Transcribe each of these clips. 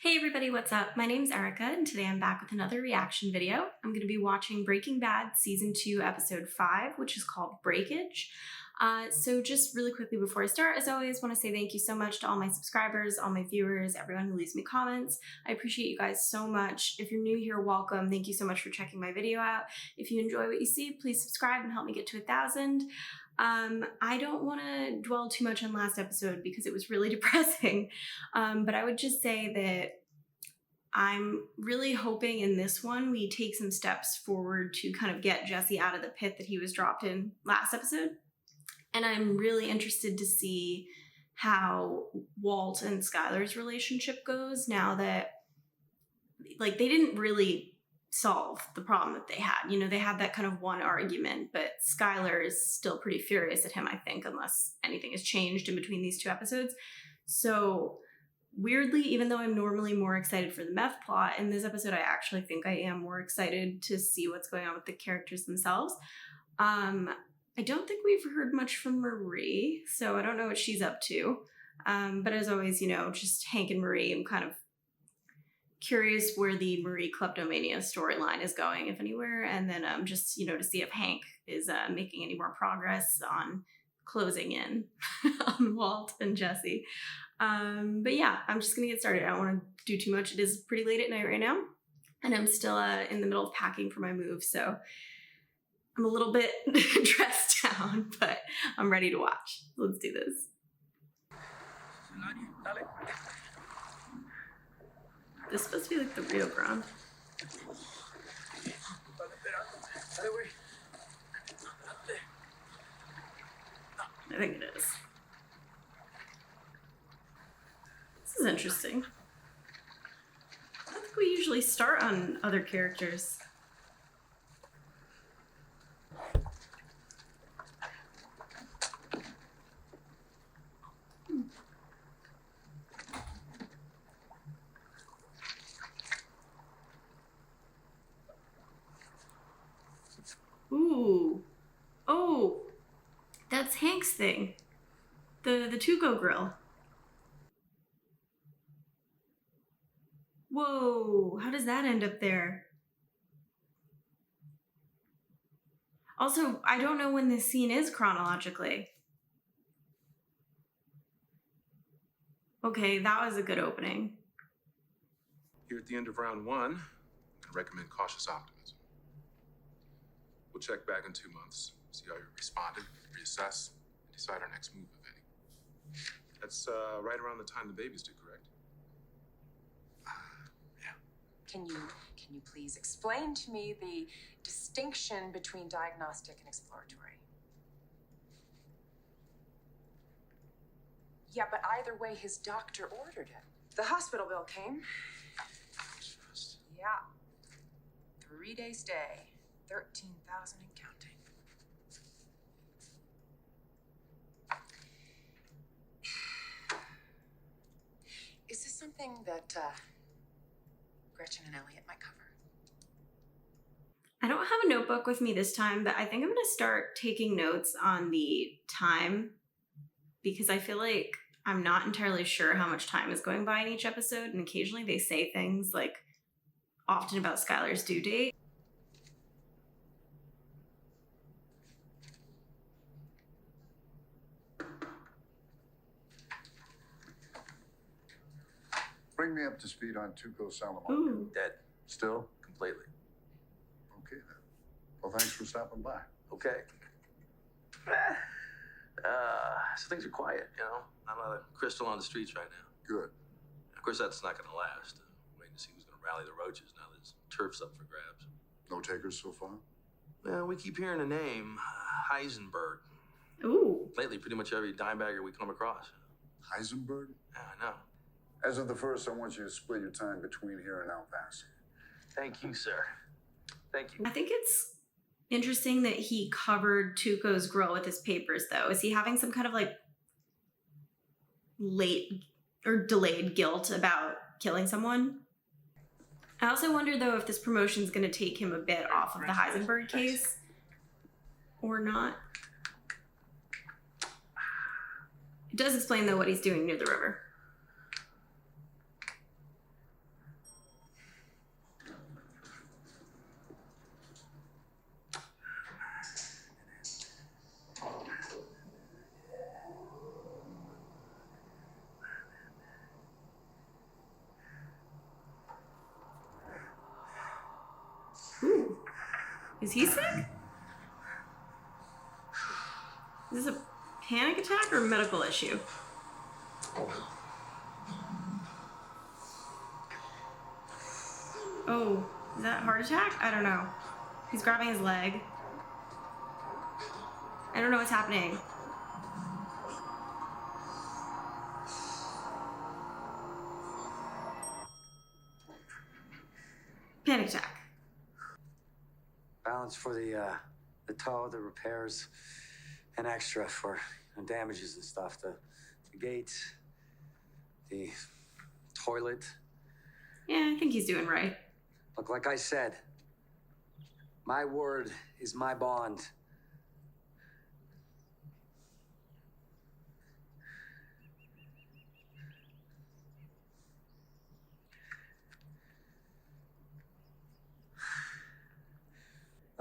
Hey everybody, what's up? My name's Erica and today I'm back with another reaction video. I'm going to be watching Breaking Bad Season 2, Episode 5, which is called Breakage. So just really quickly before I start, as always, want to say thank you so much to all my subscribers, all my viewers, everyone who leaves me comments. I appreciate you guys so much. If you're new here, welcome. Thank you so much for checking my video out. If you enjoy what you see, please subscribe and help me get to 1,000. I don't want to dwell too much on last episode because it was really depressing, but I would just say that I'm really hoping in this one we take some steps forward to kind of get Jesse out of the pit that he was dropped in last episode. And I'm really interested to see how Walt and Skylar's relationship goes now that, like, they didn't really solve the problem that they had. You know, they had that kind of one argument, but Skylar is still pretty furious at him, I think, unless anything has changed in between these two episodes. So weirdly, even though I'm normally more excited for the meth plot, in this episode I actually think I am more excited to see what's going on with the characters themselves. I don't think we've heard much from Marie, so I don't know what she's up to. But as always, you know, just Hank and Marie, I'm kind of curious where the Marie kleptomania storyline is going, if anywhere, and then just, you know, to see if Hank is making any more progress on closing in on Walt and Jesse. But yeah, I'm just gonna get started. I don't want to do too much. It is pretty late at night right now, and I'm still in the middle of packing for my move, so I'm a little bit dressed down, but I'm ready to watch. Let's do this. This is supposed to be like the Rio Grande. I think it is. This is interesting. I don't think we usually start on other characters. Ooh. Oh, that's Hank's thing. The Tuco grill. Whoa, how does that end up there? Also, I don't know when this scene is chronologically. Okay, that was a good opening. Here at the end of round one, I recommend cautious optimism. We'll check back in 2 months, see how you responded, reassess, and decide our next move, if any. That's right around the time the baby's due, correct? Yeah. Can you please explain to me the distinction between diagnostic and exploratory? Yeah, but either way, his doctor ordered it. The hospital bill came. Just... Yeah. 3-day stay. 13,000 and counting. Is this something that Gretchen and Elliot might cover? I don't have a notebook with me this time, but I think I'm going to start taking notes on the time because I feel like I'm not entirely sure how much time is going by in each episode, and occasionally they say things like often about Skylar's due date. Bring me up to speed on Tuco Salamanca. Ooh. Dead. Still? Completely. Okay then. Well, thanks for stopping by. Okay. So things are quiet, you know? Not a lot of crystal on the streets right now. Good. Of course, that's not going to last. Waiting to see who's going to rally the roaches now that turf's up for grabs. No takers so far? Well, we keep hearing the name, Heisenberg. Ooh. Lately, pretty much every dime bagger we come across. Heisenberg? Yeah, I know. As of the first, I want you to split your time between here and El Paso. Thank you, sir. Thank you. I think it's interesting that he covered Tuco's grill with his papers, though. Is he having some kind of like late or delayed guilt about killing someone? I also wonder, though, if this promotion is going to take him a bit off of the Heisenberg case or not. It does explain, though, what he's doing near the river. Is he sick? Is this a panic attack or a medical issue? Oh, is that a heart attack? I don't know. He's grabbing his leg. I don't know what's happening. Panic attack. Balance for the tow, the repairs, and extra for damages and stuff. The gate, the toilet. Yeah, I think he's doing right. Look, like I said, my word is my bond.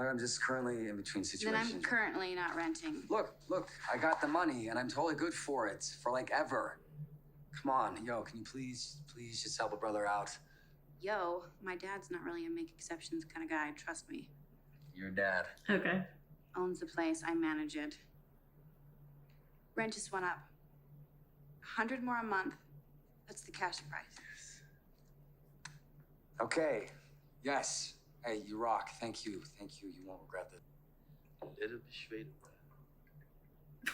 I'm just currently in between situations. Then I'm currently not renting. Look, I got the money and I'm totally good for it, for like ever. Come on, yo, can you please just help a brother out? Yo, my dad's not really a make exceptions kind of guy, trust me. Your dad. Okay. Owns the place, I manage it. Rent just went up. 100 more a month. That's the cash price. Okay, yes. Hey, you rock. Thank you. You won't regret this. Little beschweren.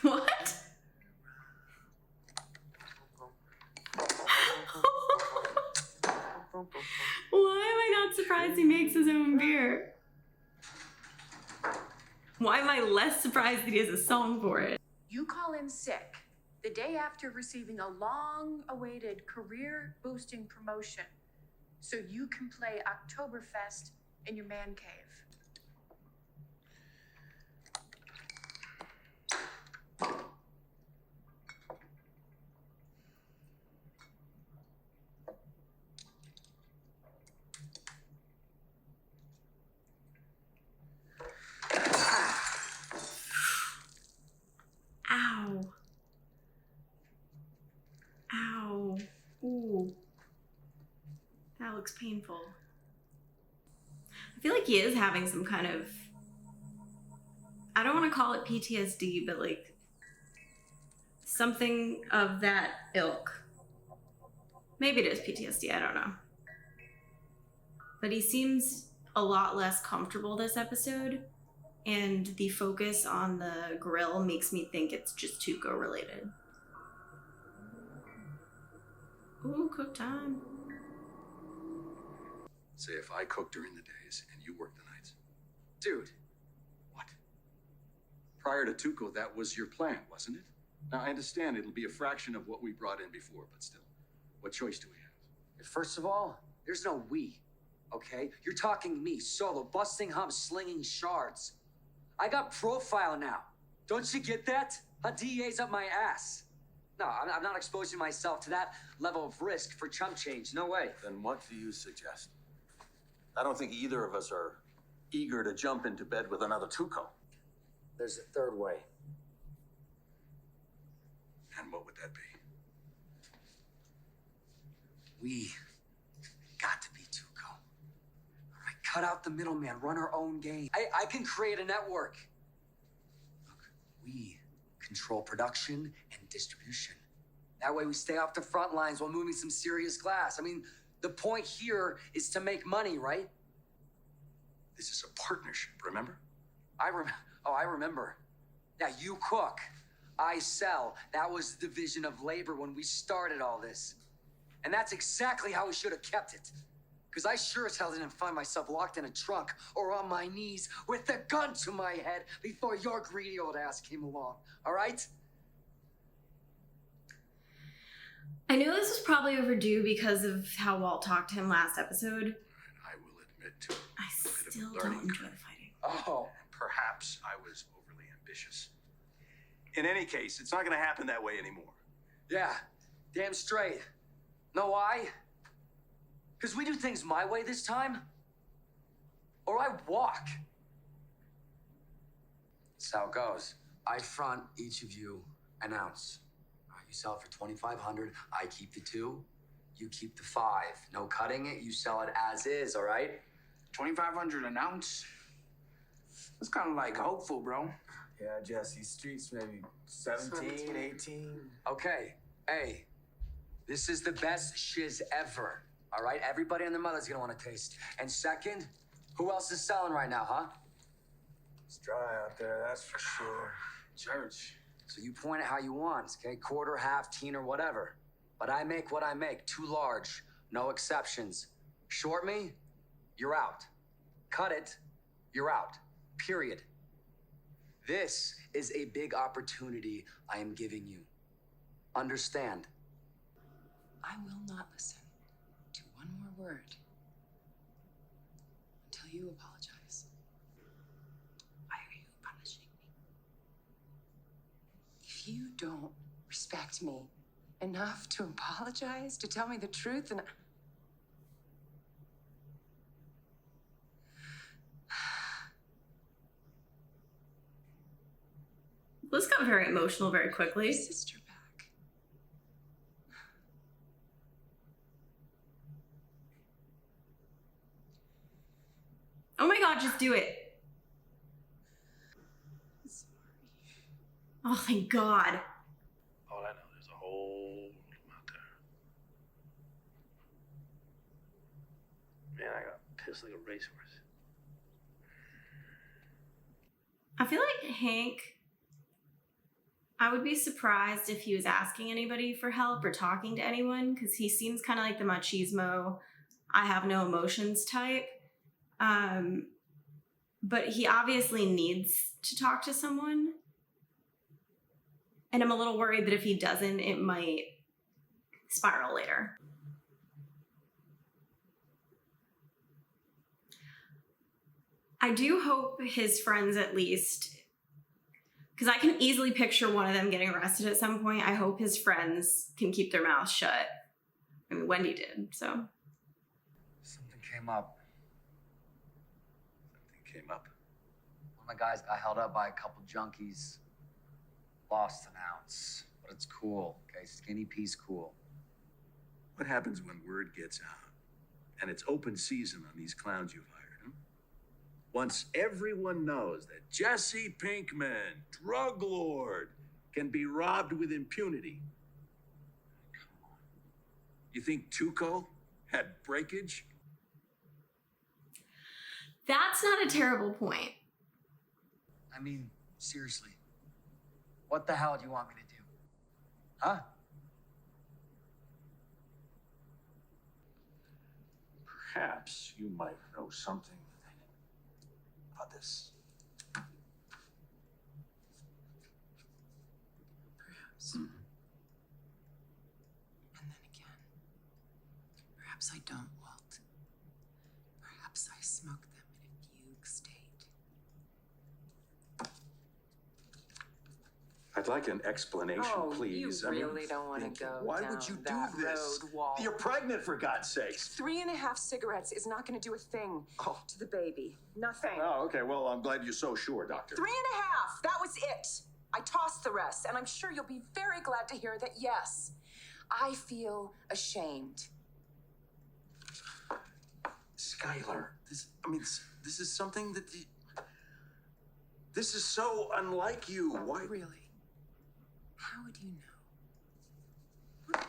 What? Why am I not surprised he makes his own beer? Why am I less surprised that he has a song for it? You call in sick the day after receiving a long-awaited career-boosting promotion so you can play Oktoberfest in your man cave. Ow. Ow. Ooh. That looks painful. I feel like he is having some kind of, I don't want to call it PTSD, but like something of that ilk. Maybe it is PTSD, I don't know. But he seems a lot less comfortable this episode, and the focus on the grill makes me think it's just Tuco related. Ooh, cook time. Say if I cook during the days and you work the nights. Dude. What? Prior to Tuco, that was your plan, wasn't it? Now, I understand it'll be a fraction of what we brought in before, but still, what choice do we have? First of all, there's no we, okay? You're talking me, solo, busting humps, slinging shards. I got profile now. Don't you get that? A DEA's up my ass. No, I'm not exposing myself to that level of risk for chump change. No way. Then what do you suggest? I don't think either of us are eager to jump into bed with another Tuco. There's a third way. And what would that be? We got to be Tuco. All right, cut out the middleman, run our own game. I can create a network. Look, we control production and distribution. That way we stay off the front lines while moving some serious glass. I mean, the point here is to make money, right? This is a partnership, remember? I remember. Yeah, you cook, I sell. That was the division of labor when we started all this. And that's exactly how we should have kept it. Because I sure as hell didn't find myself locked in a trunk or on my knees with a gun to my head before your greedy old ass came along, all right? I know this was probably overdue because of how Walt talked to him last episode. I will admit to I a bit of still a don't learning enjoy curve. the fighting. Oh, perhaps I was overly ambitious. In any case, it's not going to happen that way anymore. Yeah, damn straight. Know why? Because we do things my way this time, or I walk. That's how it goes. I front each of you an ounce. You sell it for $2,500. I keep the 2. You keep the 5. No cutting it. You sell it as is. All right? 2,500 an ounce. It's kind of like hopeful, bro. Yeah, Jesse, streets maybe 17, 18. Okay, hey, this is the best shiz ever. All right, everybody and their mother's gonna want to taste. And second, who else is selling right now, huh? It's dry out there, that's for sure. Church. So you point it how you want, okay? Quarter, half, teen, or whatever. But I make what I make, too large, no exceptions. Short me, you're out. Cut it, you're out. Period. This is a big opportunity I am giving you. Understand? I will not listen to one more word until you apologize. Why are you punishing me? If you don't respect me enough to apologize, to tell me the truth, then This got very emotional very quickly. sister back. Oh my god, just do it. Sorry. Oh, thank God. All I know, there's a whole room out there. Man, I got pissed like a racehorse. I feel like Hank, I would be surprised if he was asking anybody for help or talking to anyone, because he seems kind of like the machismo, I have no emotions type. But he obviously needs to talk to someone. And I'm a little worried that if he doesn't, it might spiral later. I do hope his friends at least, because I can easily picture one of them getting arrested at some point. I hope his friends can keep their mouths shut. I mean, Wendy did, so. Something came up. Something came up. One of my guys got held up by a couple junkies. Lost an ounce. But it's cool, okay? Skinny P's cool. What happens when word gets out and it's open season on these clowns you've hired, huh? Once everyone knows that Jesse Pinkman, drug lord, can be robbed with impunity. Come on. You think Tuco had breakage? That's not a terrible point. I mean, seriously. What the hell do you want me to do? Huh? Perhaps you might know something about this. Perhaps. And then again. Perhaps I don't, Walt. Perhaps I smoke them in a fugue state. I'd like an explanation, please. You really don't want to go why down would you do that this? road, Walt. You're pregnant, for God's sakes. 3.5 cigarettes is not going to do a thing to the baby. Nothing. Oh, okay. Well, I'm glad you're so sure, Doctor. 3.5. That was it. I tossed the rest, and I'm sure you'll be very glad to hear that, yes, I feel ashamed. Skylar, this is something that this is so unlike you. Why? Really? How would you know?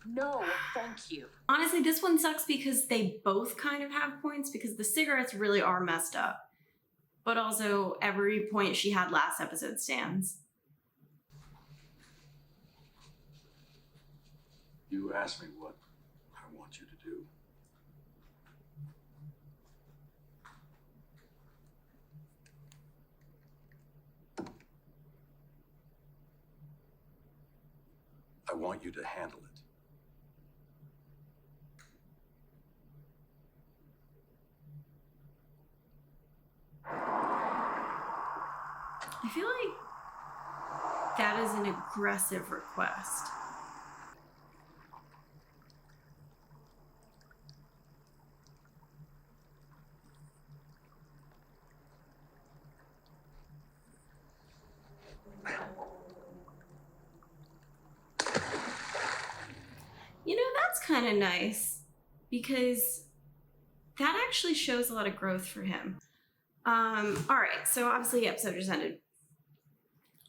No, thank you. Honestly, this one sucks because they both kind of have points, because the cigarettes really are messed up. But also, every point she had last episode stands. You asked me what I want you to do. I want you to handle it. I feel like that is an aggressive request. You know, that's kind of nice, because that actually shows a lot of growth for him. All right, so obviously the episode just ended.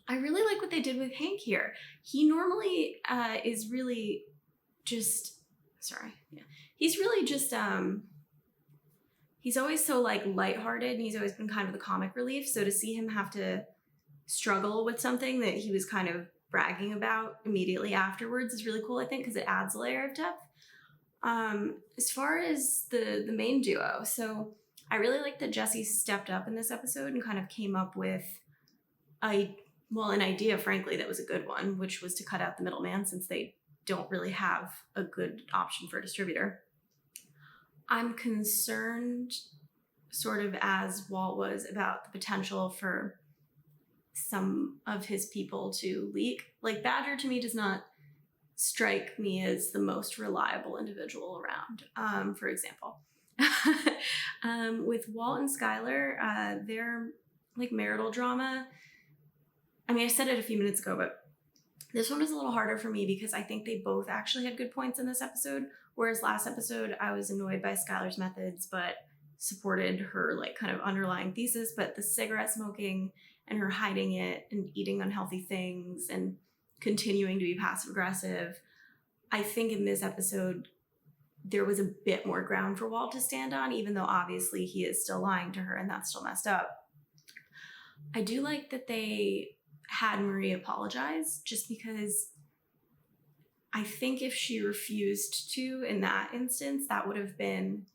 I really like what they did with Hank here. He normally is really just, sorry, yeah. He's really just, he's always so like lighthearted, and he's always been kind of the comic relief. So to see him have to struggle with something that he was kind of bragging about immediately afterwards is really cool, I think, because it adds a layer of depth. As far as the main duo, so I really like that Jesse stepped up in this episode and kind of came up with an idea, frankly, that was a good one, which was to cut out the middleman since they don't really have a good option for a distributor. I'm concerned, sort of as Walt was, about the potential for some of his people to leak. Like, Badger to me does not strike me as the most reliable individual around, for example. With Walt and Skylar, their like marital drama, I mean, I said it a few minutes ago, but this one was a little harder for me because I think they both actually had good points in this episode, whereas last episode I was annoyed by Skylar's methods but supported her like kind of underlying thesis. But the cigarette smoking and her hiding it and eating unhealthy things and continuing to be passive aggressive, I think in this episode there was a bit more ground for Walt to stand on, even though obviously he is still lying to her and that's still messed up. I do like that they had Marie apologize, just because I think if she refused to in that instance, that would have been,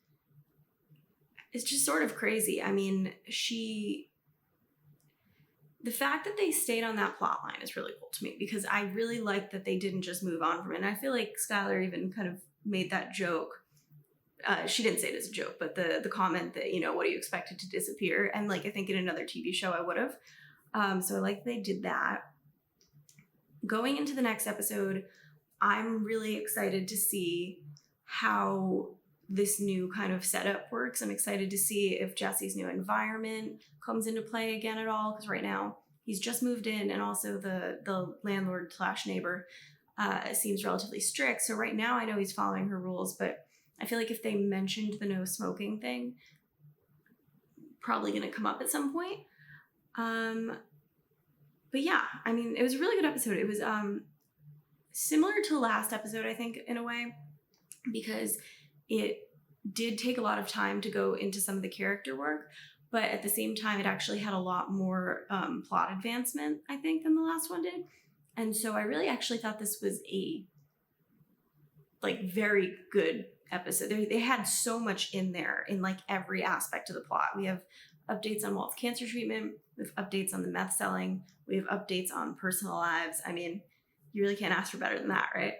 it's just sort of crazy. I mean, the fact that they stayed on that plot line is really cool to me, because I really like that they didn't just move on from it. And I feel like Skylar even kind of made that joke. She didn't say it as a joke, but the comment that, you know, what do you expect it to disappear? And like, I think in another TV show I would have. So I like they did that. Going into the next episode, I'm really excited to see how this new kind of setup works. I'm excited to see if Jesse's new environment comes into play again at all, because right now he's just moved in, and also the landlord / neighbor seems relatively strict. So right now I know he's following her rules, but I feel like if they mentioned the no smoking thing, probably going to come up at some point. But yeah, I mean, it was a really good episode. It was similar to last episode, I think, in a way, because it did take a lot of time to go into some of the character work, but at the same time, it actually had a lot more plot advancement, I think, than the last one did. And so I really actually thought this was a like very good episode. They had so much in there in like every aspect of the plot. We have updates on Walt's cancer treatment. We have updates on the meth selling. We have updates on personal lives. I mean, you really can't ask for better than that, right?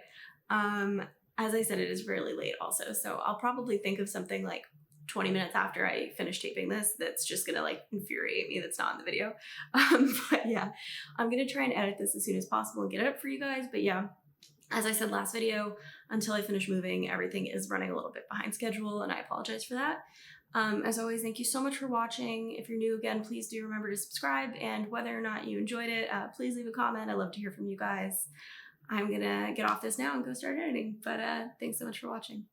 As I said, it is really late also, so I'll probably think of something like 20 minutes after I finish taping this that's just gonna like infuriate me that's not in the video. But yeah, I'm gonna try and edit this as soon as possible and get it up for you guys. But yeah, as I said last video, until I finish moving, everything is running a little bit behind schedule, and I apologize for that. As always, thank you so much for watching. If you're new again, please do remember to subscribe, and whether or not you enjoyed it, please leave a comment. I love to hear from you guys. I'm gonna get off this now and go start editing, but thanks so much for watching.